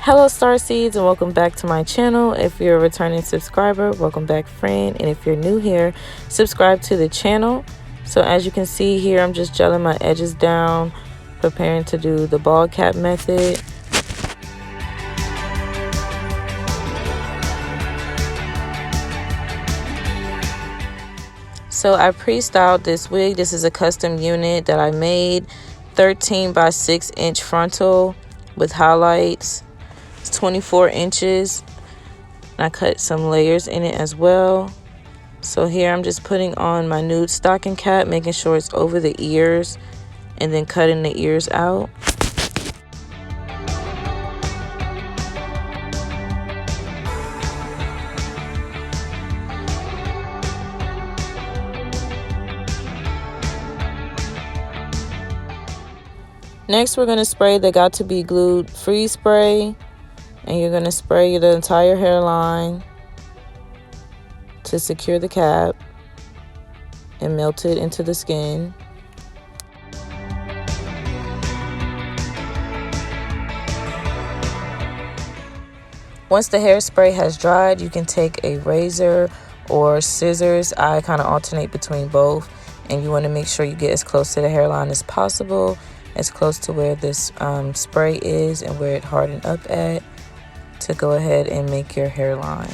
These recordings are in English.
Hello Starseeds, and welcome back to my channel. If you're a returning subscriber, welcome back friend, and if you're new here, subscribe to the channel. So as you can see here, I'm just gelling my edges down, preparing to do the bald cap method. So I pre-styled this wig. This is a custom unit that I made, 13 by 6 inch frontal with highlights. It's 24 inches. And I cut some layers in it as well. So here I'm just putting on my nude stocking cap, making sure it's over the ears, and then cutting the ears out. Next, we're going to spray the Got To Be Glued freeze spray, and you're going to spray the entire hairline to secure the cap and melt it into the skin. Once the hairspray has dried, you can take a razor or scissors. I kind of alternate between both, and you want to make sure you get as close to the hairline as possible, as close to where this spray is and where it hardened up at, to go ahead and make your hairline.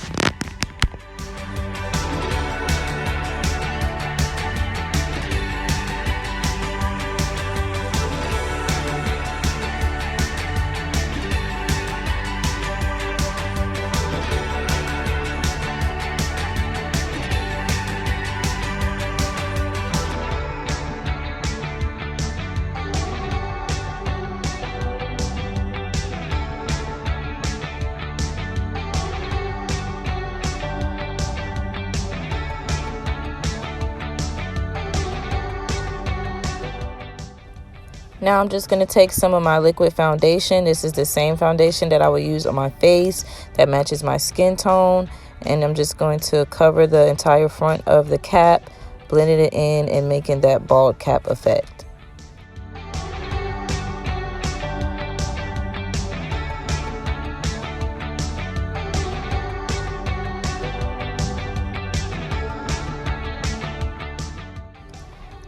Now I'm just going to take some of my liquid foundation. This is the same foundation that I will use on my face that matches my skin tone. And I'm just going to cover the entire front of the cap, blending it in and making that bald cap effect.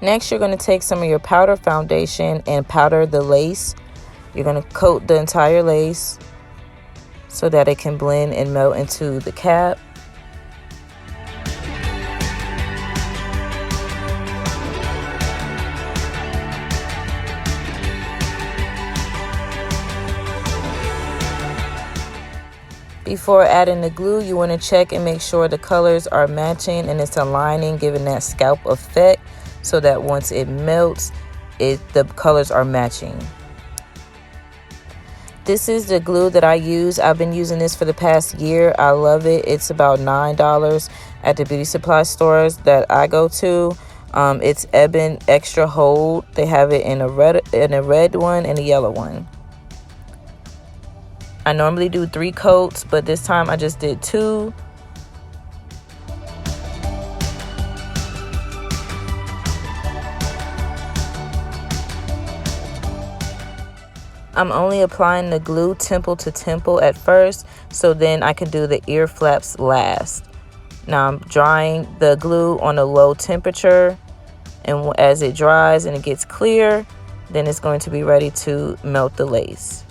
Next, you're going to take some of your powder foundation and powder the lace. You're going to coat the entire lace so that it can blend and melt into the cap. Before adding the glue, you want to check and make sure the colors are matching and it's aligning, giving that scalp effect, so that once it melts, the colors are matching. This is the glue that I use. I've been using this for the past year. I love it. It's about $9 at the beauty supply stores that I go to. It's Ebon Extra Hold. They have it in a red one and a yellow one. I normally do 3 coats, but this time I just did 2. I'm only applying the glue temple to temple at first, so then I can do the ear flaps last. Now I'm drying the glue on a low temperature, and as it dries and it gets clear, then it's going to be ready to melt the lace.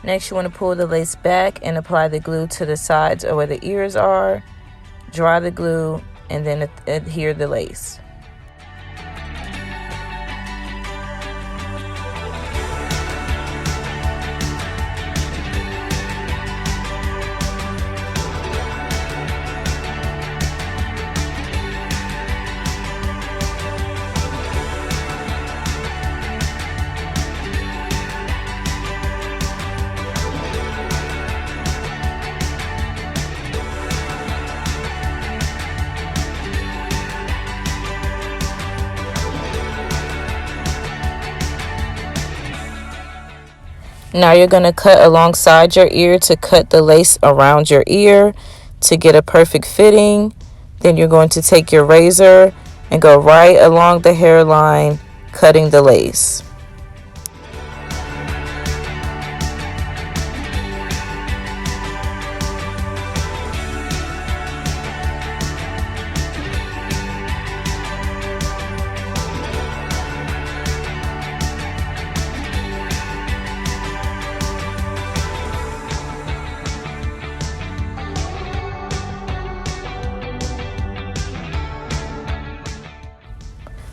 Next, you want to pull the lace back and apply the glue to the sides or where the ears are. Dry the glue and then adhere the lace. Now you're going to cut alongside your ear to cut the lace around your ear to get a perfect fitting. Then you're going to take your razor and go right along the hairline, cutting the lace.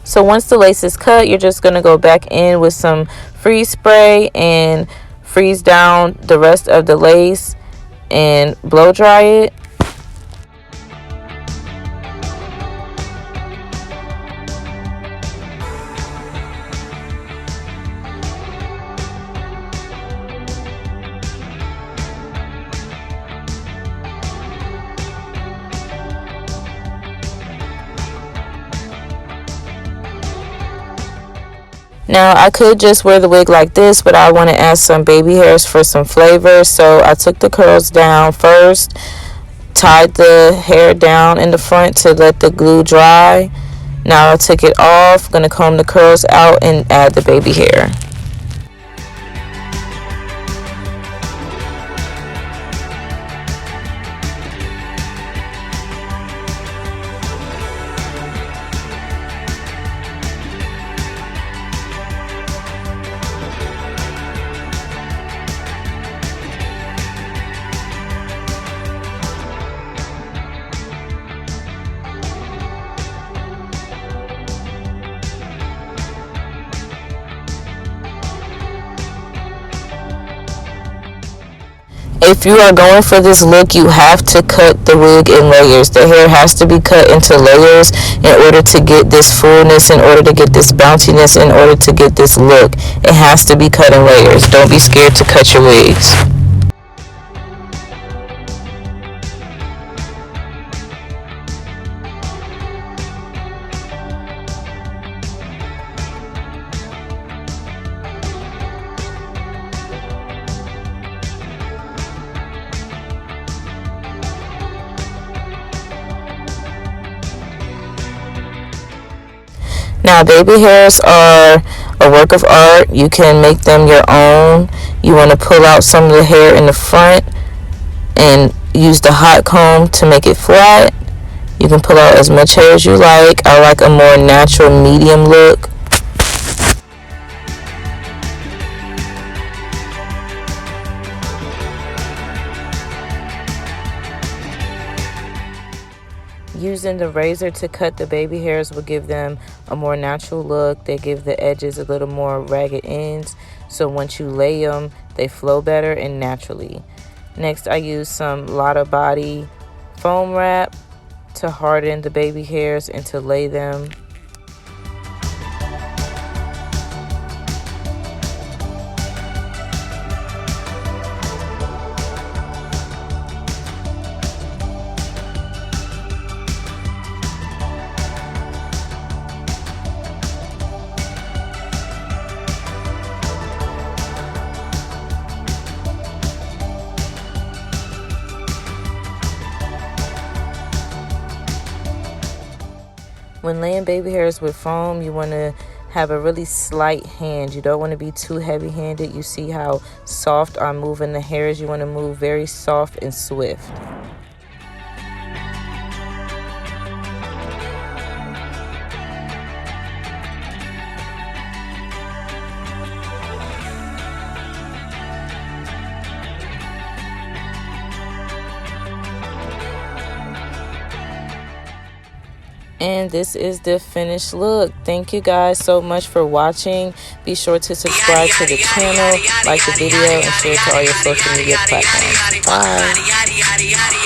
So once the lace is cut, you're just going to go back in with some freeze spray and freeze down the rest of the lace and blow dry it. Now I could just wear the wig like this, but I want to add some baby hairs for some flavor. So I took the curls down first, tied the hair down in the front to let the glue dry. Now I took it off, gonna comb the curls out and add the baby hair. If you are going for this look, you have to cut the wig in layers. The hair has to be cut into layers in order to get this fullness, in order to get this bounciness, in order to get this look. It has to be cut in layers. Don't be scared to cut your wigs. Now, baby hairs are a work of art. You can make them your own. You want to pull out some of the hair in the front and use the hot comb to make it flat. You can pull out as much hair as you like. I like a more natural medium look. Using the razor to cut the baby hairs will give them a more natural look. They give the edges a little more ragged ends, so once you lay them, they flow better and naturally. Next, I use some Lotta Body foam wrap to harden the baby hairs and to lay them. When laying baby hairs with foam, you want to have a really slight hand. You don't want to be too heavy-handed. You see how soft I'm moving the hairs. You want to move very soft and swift. And this is the finished look. Thank you guys so much for watching. Be sure to subscribe to the channel, like the video, and share it to all your social media platforms. Bye.